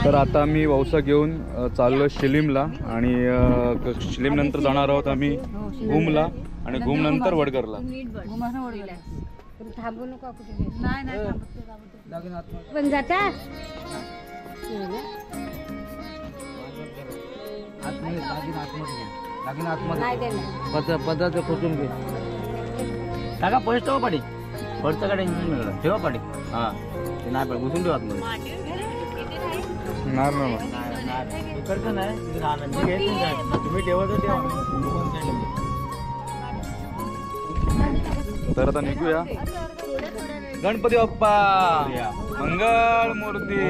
तर आता मी वौसा घेऊन चाललो शिलीमला आणि शिलीम नंतर जाणार आहोत आम्ही घूमला आणि घूम नंतर वडगरला. थांबू नका कुठे नाही पण जाता पदार्थ खोचून घे टाका पैसे ठेवा पाडी पडतं का टेन्शन ठेवा पाडी. हां ते नाही पण घुसून ठेवा आतमध्ये इकडचं नाही तुम्ही ठेवत ठेवा. तर आता निघूया. गणपती बाप्पा मंगळ मूर्ती.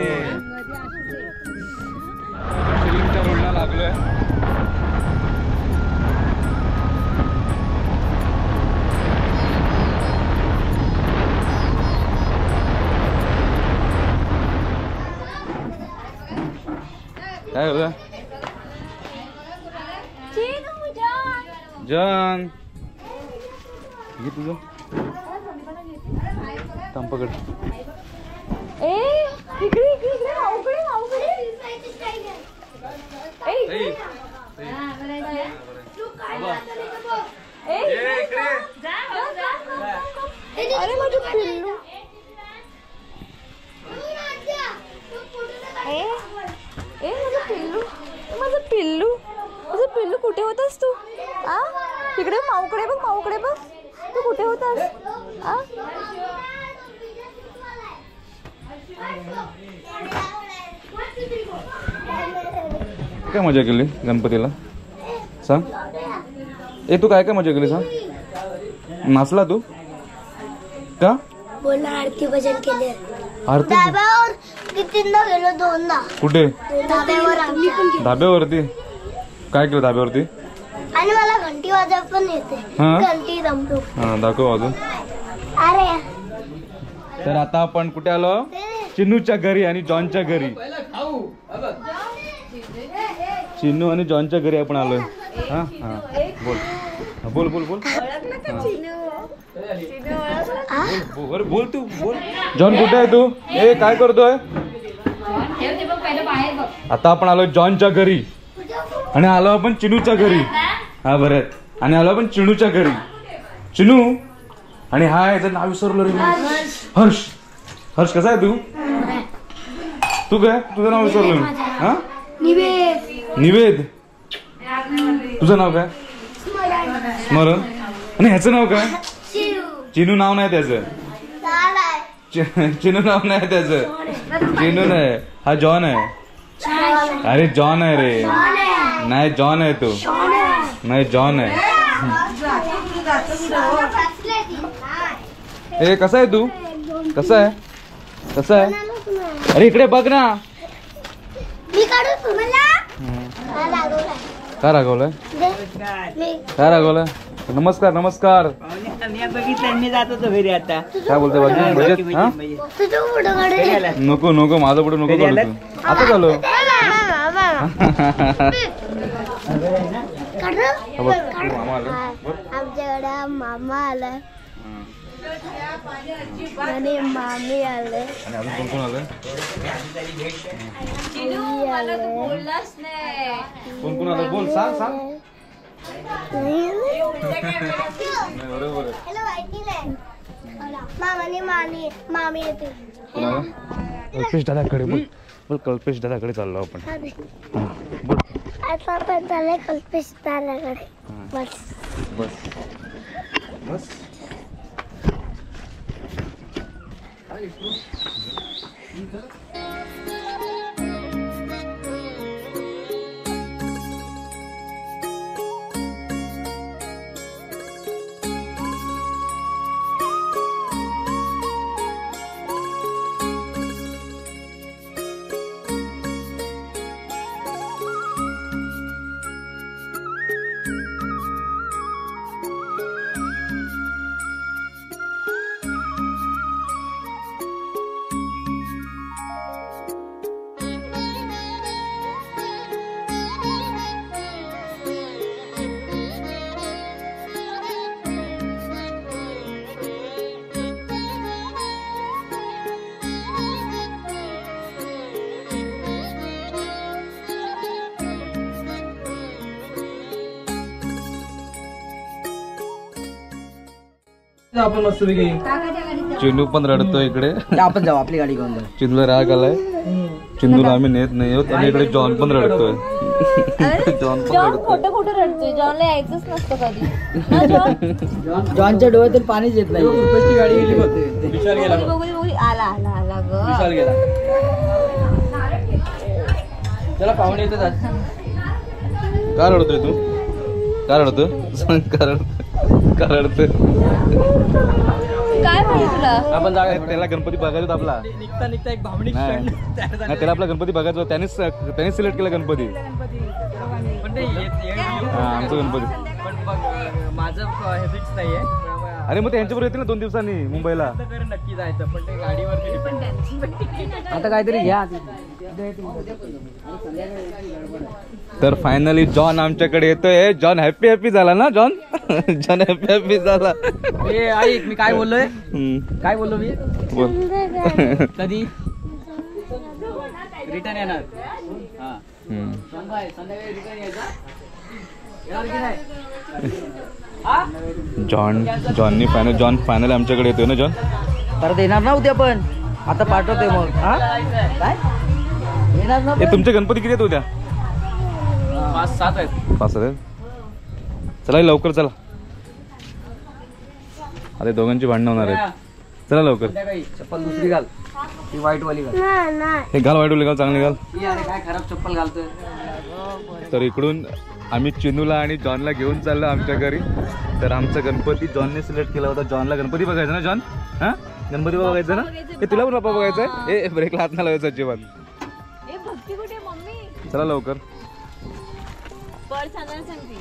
शिलीमच्या रोडला लागलोय. काय होतं जन घे तुझं पकड. अरे माझं पिल्लू माझं पिल्लू माझं पिल्लू कुठे होतास तू? आ तिकडे माऊकडे बघ माऊकडे बघ तू कुठे होतास? आ काय मजा केली गणपतीला सांग. ए तू काय काय मजा केली सांग. नाचला तू का? बोल आरती भजन केले. आरती कितींदा गेलो दोनदा. कुठे? धाब्यावर. धाब्यावरती काय केलं धाब्यावरती? आणि मला घंटी वाजव पण येते. घंटी रमतो. हा दाखव अजून. अरे तर आता आपण कुठे आलो? चिन्नूच्या घरी आणि जॉनच्या घरी. चिन्नू आणि जॉनच्या घरी आपण आलोय. हा हा बोल बोल बोल बोल बोल तू बोल. जॉन कुठे आहे तू? ए काय करतोय? आता आपण आलोय जॉनच्या घरी आणि आलो आपण चिनूच्या घरी. हा बरं आणि आलो आपण चिनूच्या घरी. चिनू आणि हा याचं नाव विसरलो रे. हर्ष. हर्ष कसा आहे तू? तू काय तुझं नाव विसरलो मी. हा निवेद. तुझं नाव काय? स्मरण. आणि ह्याचं नाव काय? चिनू नाव नाही त्याचं. चिनू नाव नाही त्याचं. चिनू नाही हा जॉन आहे. अरे जॉन आहे रे. नाही जॉन आहे तो. नाही जॉन आहे. ए कसा आहे तू? कसा आहे? कसा आहे? अरे इकडे बघ ना. काय रागवलंय? काय रागवलंय? नमस्कार नमस्कार. मी जातो तो घरी आता. काय बोलतोय बाकी? नको नको माझं पुढे नको करू तू. आता झालो. आमच्याकडे मामा आलाय आणि मामी आले. आणि अजून कोण कोण आलंय? कोण कोण आलं बोल सांग सांग. बरोबर मामी येते. कल्पेश दादाकडे बोल बोल. कल्पेश दादाकडे चाललो आपण. बोल आता पण चाललंय कल्पेश दादाकडे. बस बस बस. आपण मस्त पैकी चिनू पण रडतो इकडे. आपण जाऊ आपली गाडी घेऊन जाऊ. चिनूला राग आलाय. चिनूला आम्ही नेत नाही होत आणि इकडे जॉन पण रडतोय. जॉन पण जॉन रडतोय. खोटं खोटं रडतोय. जॉनला यायचंच नसतं कधी. हा, जॉन? जॉनच्या डोळ्यातून पाणीच येत नाही. रुपयाची गाडी गेली बघ. विशाल गेला बघू, बघू, बघू. आला आला आला ग. विशाल गेला. चला पाहुणे येतात आज. का रडतोय तू? का रडतोय? सांग का रडतोय? का रडतोय? काय माहिती तुला? आपण जाऊया. त्याला गणपती बघायचा होता आपला. निघता निघता एक भावनिक नाही. क्षण तयार झाला. नाही, त्याला आपला गणपती बघायचा होता. त्यानेच सिलेक्ट केला गणपती. पण ते हा, आमचा गणपती. पण बघ माझं हे फिक्स नाहीये. अरे मग ते यांच्याबरोबर येतील ना 2 दिवसांनी मुंबईला. नक्की जायचं पण ते गाडीवर आता काहीतरी घ्या. तर फायनली जॉन आमच्याकडे येतोय. जॉन हॅपी झाला ना जॉन? जॉन हॅपी झाला. ए ऐक मी काय बोललोय. हम्म. काय बोललो मी बोल. कधी रिटर्न येणार. हा हम्म. संध्याकाळी रिटर्न यायचा. येणार की नाही? जॉन फायनल आमच्याकडे येतोय ना जॉन? परत येणार ना उद्या पण. आता पाठवतोय मग. हा काय येणार ना. हे तुमचे गणपती किती आहेत उद्या? 5-7 आहेत. 5 आहेत. चला लवकर चला. अरे दोघांची भांडणं होणार आहेत. चला लवकर. चप्पल दुसरी घाल. ती व्हाईट वाली घाल. हे घाल वाईट घाल चांगली घाल. अरे काय खराब चप्पल घालतोय. तर इकडून आम्ही चिनूला आणि जॉनला घेऊन चाललो आमच्या घरी. तर आमचा गणपती जॉनने सिलेक्ट केला होता. जॉनला गणपती बघायचा ना जॉन? हा गणपती बघायचा ना? हे तुला पण बाप्पा बघायचा? ए ब्रेकला हात नाही लावायचा अजिबात. ए भक्ती कुठे मम्मी? चला लवकर. पर्स आणायला सांगते.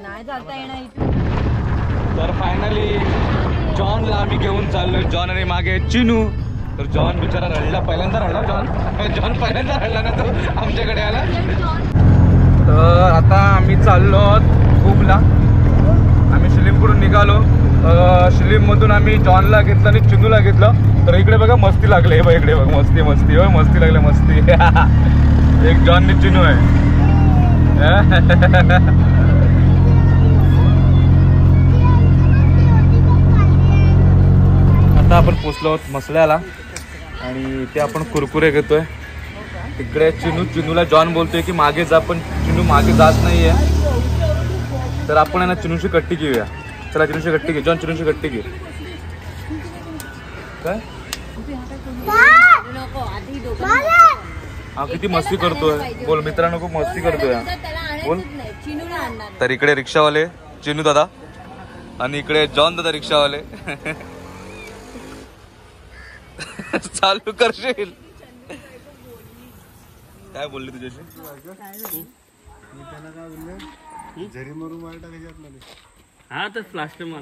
नाही चालता येणार इथे. तर फायनली जॉनला आम्ही घेऊन चाललोय. जॉन आणि मागे चिनू. तर जॉन बिचारा रडला. पहिल्यांदा रडला जॉन पहिल्यांदा रडला ना तो आमच्याकडे आला. तर आता आम्ही चाललो खूपला. आम्ही शिलीमकडून निघालो. शिलीममधून आम्ही जॉनला घेतलं आणि चिनूला घेतलं. तर इकडे बघा मस्ती लागली. हे इकडे बघ मस्ती मस्ती होय मस्ती लागली मस्ती. एक जॉन आणि चिनू आहे. आता आपण पोचलो आहोत मसल्याला आणि इथे आपण कुरकुरे घेतोय. तिकडे चिनूला जॉन बोलतोय की मागे जा पण चिनू मागे जात नाहीये. तर आपण आहे ना चिनूची कट्टी घेऊया. चला चिनूची कट्टी घे. जॉन चिनूची कट्टी घे. काय हा किती मस्ती करतोय. बोल मित्रांनो खूप मस्ती करतोय बोल. तर इकडे रिक्षावाले चिनू दादा आणि इकडे जॉन दादा रिक्षावाले. चालू करशील काय बोलले तुझ्याशी? हा तर प्लास्टर मार.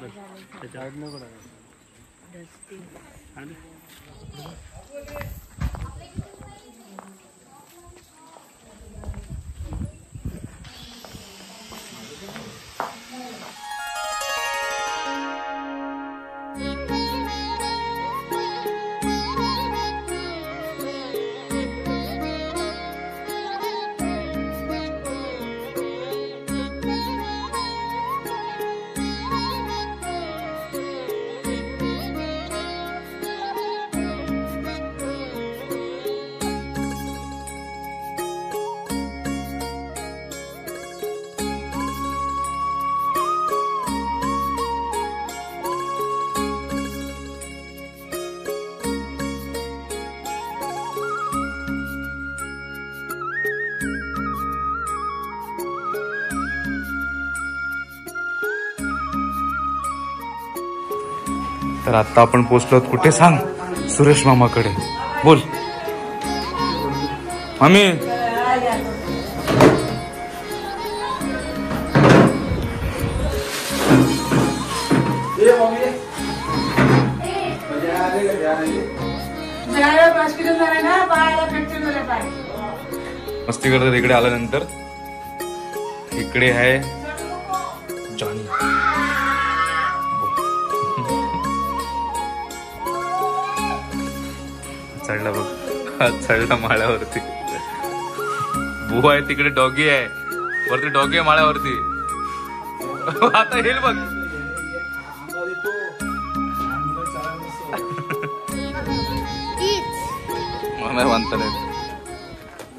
तर आता आपण पोहोचलो कुठे सांग? सुरेश मामाकडे. बोल मम्मी. मस्ती करतात इकडे आल्यानंतर. इकडे आहे जॉनी. चढला बघ चढला माळ्यावरती. बुवा आहे तिकडे डॉगी आहे वरती. डॉगी आहे माळ्यावरती. आता येईल बघ. मला म्हणता नाही.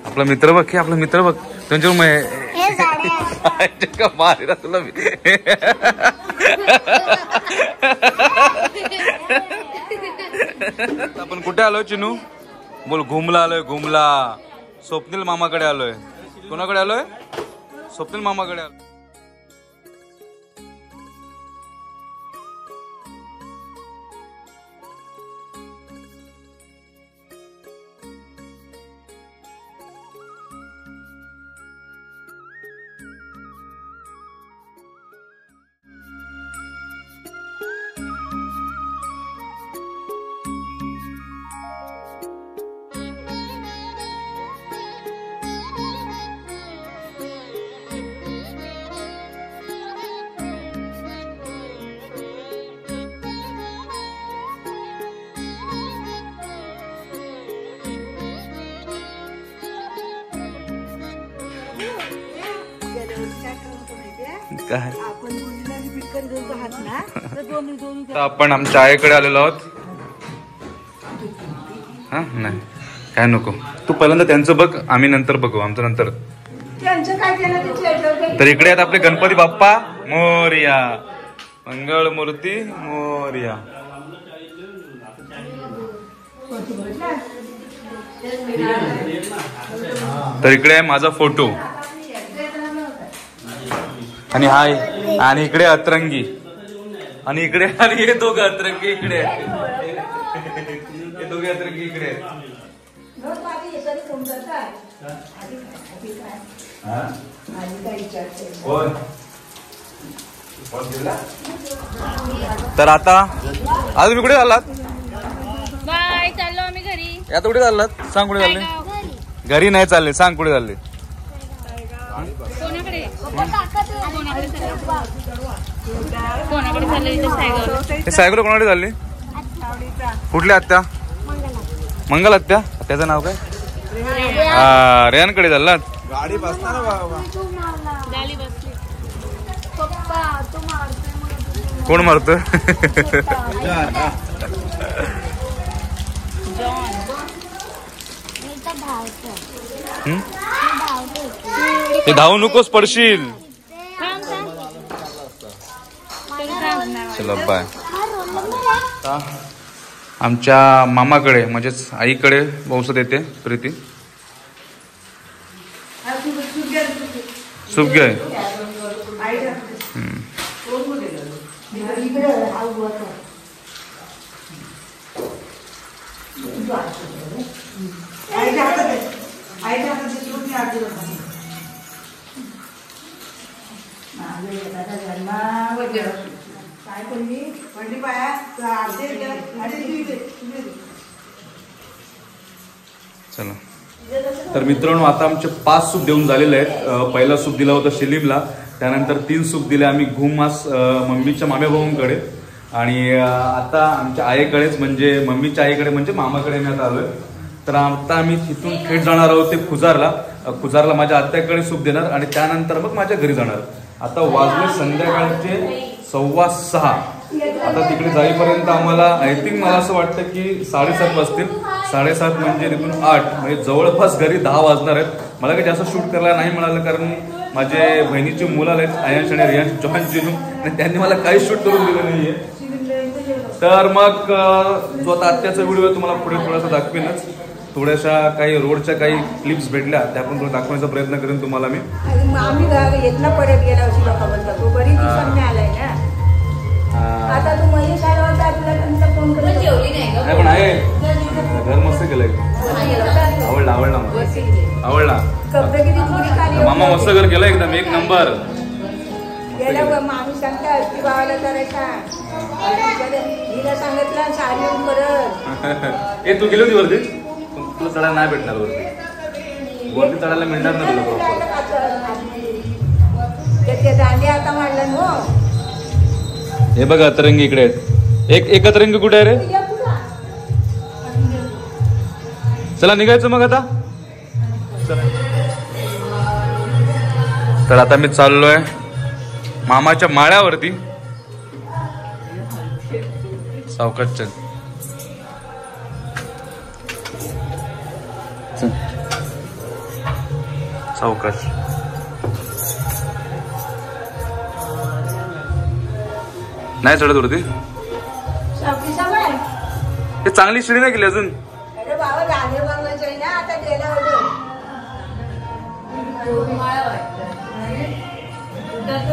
आपला मित्र बघ की, आपला मित्र बघ त्यांच्या मारीला तुला मी. आपण कुठे आलोय चिनू? बोल. घुमला आलोय. घुमला. स्वप्नील मामाकडे आलोय. कोणाकडे आलोय? स्वप्नील मामाकडे आलोय. काय आपण आमच्या आईकडे आलेलो आहोत. हा नाही काय नको, तू पहिल्यांदा त्यांचं बघ, आम्ही नंतर बघू आमचं नंतर. तर इकडे आहेत आपले गणपती बाप्पा मोरया. मंगळ मूर्ती मोरया. तर इकडे आहे माझा फोटो आणि हाय, आणि इकडे अतरंगी, आणि इकडे आणि हे दोघं अतरंगी इकडे आहेत. हे दोघे अतरंगी इकडे आहेत. तर आता आज तुम्ही कुठे चाललात? बाय, चाललो आम्ही घरी. आता कुठे चाललात? सांग कुठे चालले. घरी नाही चालले, सांग कुठे चालले. सायकल कोणाकडे चालली? कुठल्या आत्या? मंगल आत्या. त्याचं नाव काय? रेहानकडे चाललात. गाडी बसणार बाबा. कोण मारतो? ते धावू नकोस, पडशील. चला बाय. आमच्या मामाकडे म्हणजेच आईकडे वंशज येते प्रीती. सूप घे. चला. तर मित्रांनो, आता आमचे 5 सूप देऊन झालेले आहेत. पहिला सूप दिला होता शिलीमला, त्यानंतर 3 सूप दिले आम्ही घुमास मम्मीच्या माम्या भाऊंकडे, आणि आता आमच्या आईकडेच म्हणजे मम्मीच्या आईकडे म्हणजे मामाकडे मी आता आलोय. तर आता आम्ही तिथून थेट जाणार आहोत ते खुजारला माझ्या आत्याकडे सूप देणार, आणि त्यानंतर मग माझ्या घरी जाणार. आता वाजले संध्याकाळचे 6:15. आता तिकडे जाईपर्यंत आम्हाला आय थिंक मला असं वाटतं की 7:30 वाजतील. 7:30 म्हणजे तिथून 8, म्हणजे जवळपास घरी 10 वाजणार आहेत. मला काही जास्त शूट करायला नाही मिळालं, कारण माझे बहिणीची मुलं आलेत, आयांश आणि रियांश, जॉन, जिनू, आणि त्यांनी मला काही शूट करून दिलं नाहीये. तर मग जो आता आत्याचा व्हिडिओ तुम्हाला पुढे थोडासा दाखवेनच. थोड्याशा काही रोडच्या काही क्लिप्स भेटल्या, त्या पण थोडं दाखवण्याचा प्रयत्न करेन तुम्हाला मी. आम्ही येतला परत गेला वर्षी लोक बोलतात तू बरी दिवसांनी आलाय ना. आता तू महेश आला होता, तुला तुमचा फोन करून जेवली नाही पण आहे घर मस्त केलंय. आवडला आवडला आवडला. कपडे किती थोडी खाली मामा मस्त घर केलं एकदम एक नंबर. गेला मामी सांगता की भावाला करायचा, हिला सांगितलं साडी येऊन परत. ए तू गेली होती वरती? तुला चढायला नाही भेटणार वरती. वरती चढायला मिळणार नाही तुला. दांडी आता मांडलं हो. हे बघा अतरंगी इकडे आहेत. एक अतरंगी कुठे आहे रे? चला निघायचं मग आता. तर आता मी चाललोय मामाच्या माळ्यावरती. सावकाश चल. सावकाश. नाही चढत वरती. हे चांगली शिडी नाही केली अजून. अरे बाबा गाणे बघायचे ना आता गेला होतो.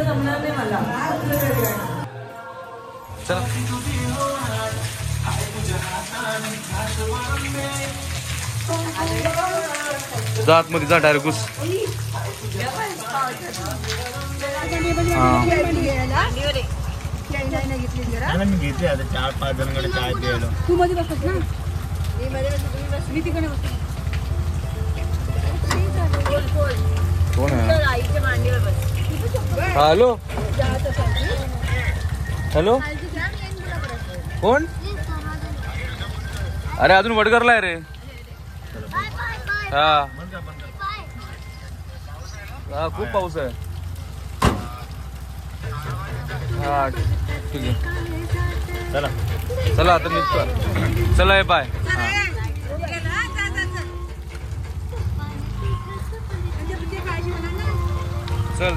जमणार नाही मला. चला जा आतमध्ये जा डायरेक्ट घुस. मी घेतली आता 4-5 जणांकडे चाय प्यायला. तू मध्ये बसत ना. मी तिकडे बसतो. कोण आहे? आईच्या मांडीवर बस. हॅलो हॅलो कोण? अरे अजून वडगरला आहे रे. हा हा खूप पाऊस आहे. हा ठीक आहे. चला चला आता निघतो. चला हे बाय. चल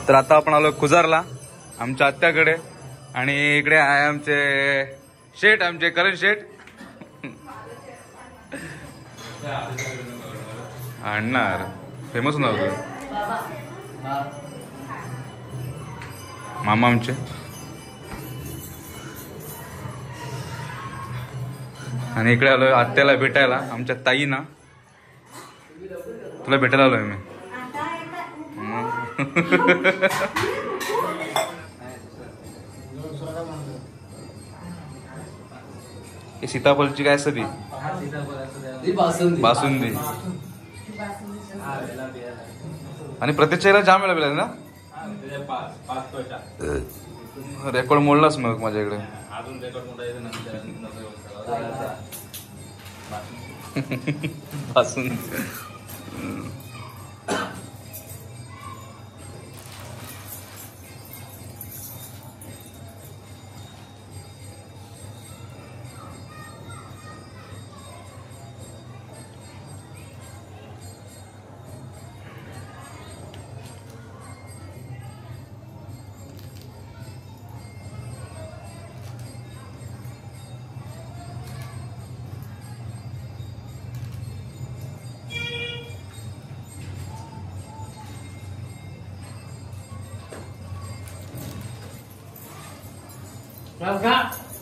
तर आता आपण आलो कुजारला आमच्या आत्याकडे. आणि इकडे आहे आमचे शेठ, आमचे करण शेठ. आणणार फेमस नव्हतं मामा आमचे. आणि इकडे आलोय आत्याला भेटायला, आमच्या ताईना. तुला भेटायला आलोय मी. सीताफळची काय असते ती बासुंदी. आणि प्रत्येक जाम वेळा मिळाला ना. रेकॉर्ड मोडलाच मग माझ्याकडे. बासुंदी.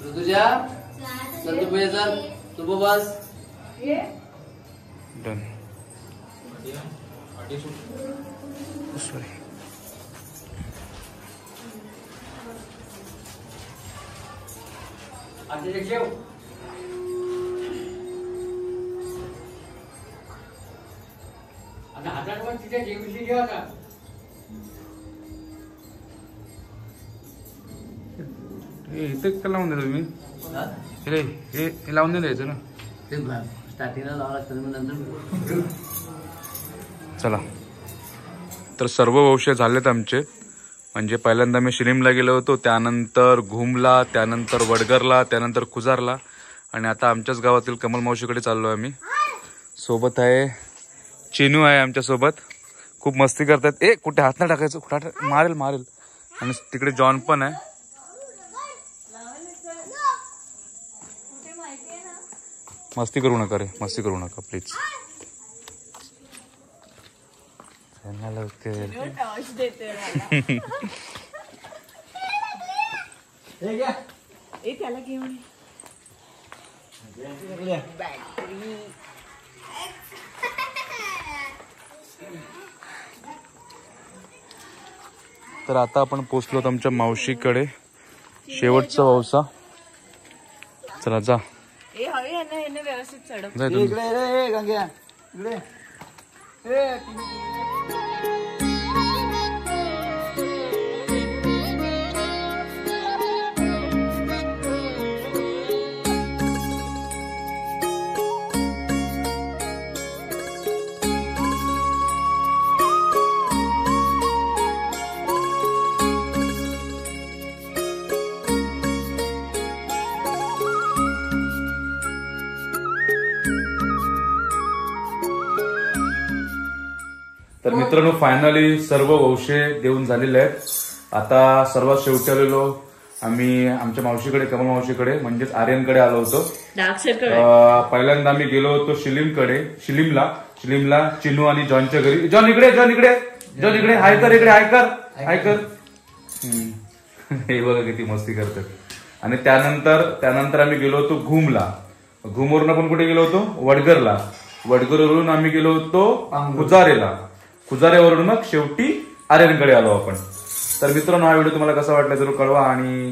ऋतुजा चल तू पुढे चल. तू बस. डन. सॉरी. हातात तिथे जेवशी जेव्हा का इथे का लावून दिलं तुम्ही? हे लावून नाही द्यायचं ना. स्टार्टिंगला लावा लागतं मग नंतर. चला तर सर्व वंश झालेत आमचे. म्हणजे पहिल्यांदा मी शिरीमला गेलो होतो, त्यानंतर घुमला, त्यानंतर वडगरला, त्यानंतर कुजारला. आणि आता आमच्याच गावातील कमल मावशीकडे चाललो आहे आम्ही. सोबत आहे चिनू आहे आमच्या सोबत. खूप मस्ती करतात. कुठे हात नाही टाकायचं, कुठे मारेल मारेल. आणि तिकडे जॉन पण आहे. मस्ती करू नका रे, मस्ती करू नका प्लीज. त्याला घेऊन तर आता आपण पोहोचलो आमच्या मावशीकडे. शेवटचा पावसा. चला जा. व्यवस्थित चढ. जा तुम्ही. इकडे तर मित्रांनो फायनली सर्व वंशे देऊन झालेले आहेत. आता सर्वात शेवटी आलेलो आम्ही आमच्या मावशीकडे, कमल मावशीकडे म्हणजेच आर्यनकडे आलो होतो. पहिल्यांदा आम्ही गेलो होतो शिलीमला चिनू आणि जॉनच्या घरी. जॉन इकडे हाय कर, इकडे हाय कर. हे बघा किती मस्ती करतात. आणि त्यानंतर आम्ही गेलो होतो घुमवरून आपण कुठे गेलो होतो? वडगरवरून आम्ही गेलो होतो खुजारेवरून मग शेवटी आर्यनकडे आलो आपण. तर मित्रांनो हा व्हिडिओ तुम्हाला कसा वाटला जरूर कळवा. आणि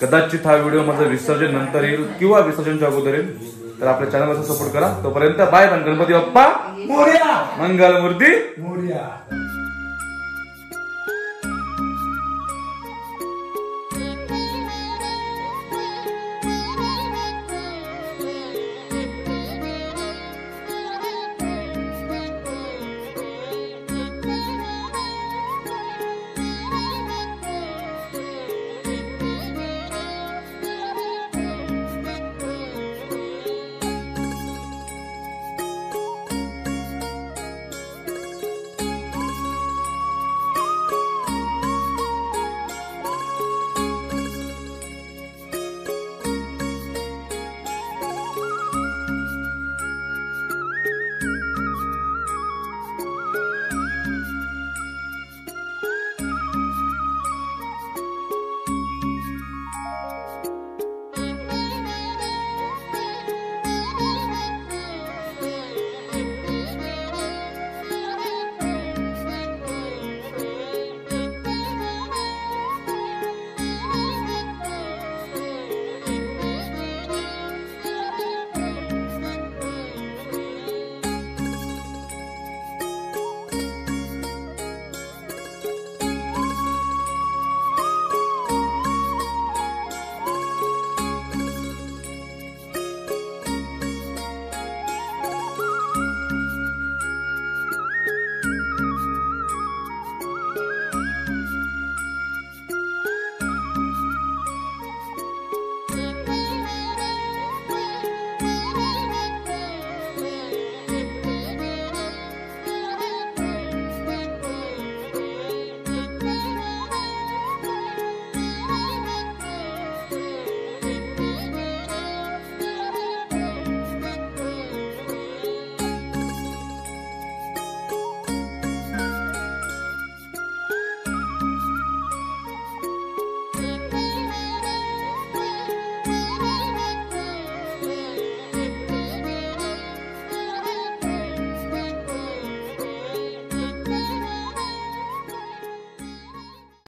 कदाचित हा व्हिडिओ माझं विसर्जन नंतर येईल किंवा विसर्जनच्या अगोदर येईल. तर आपल्या चॅनलला सपोर्ट करा. तोपर्यंत बाय. गणपती बाप्पा मोरया, मंगलमूर्ती मोरया.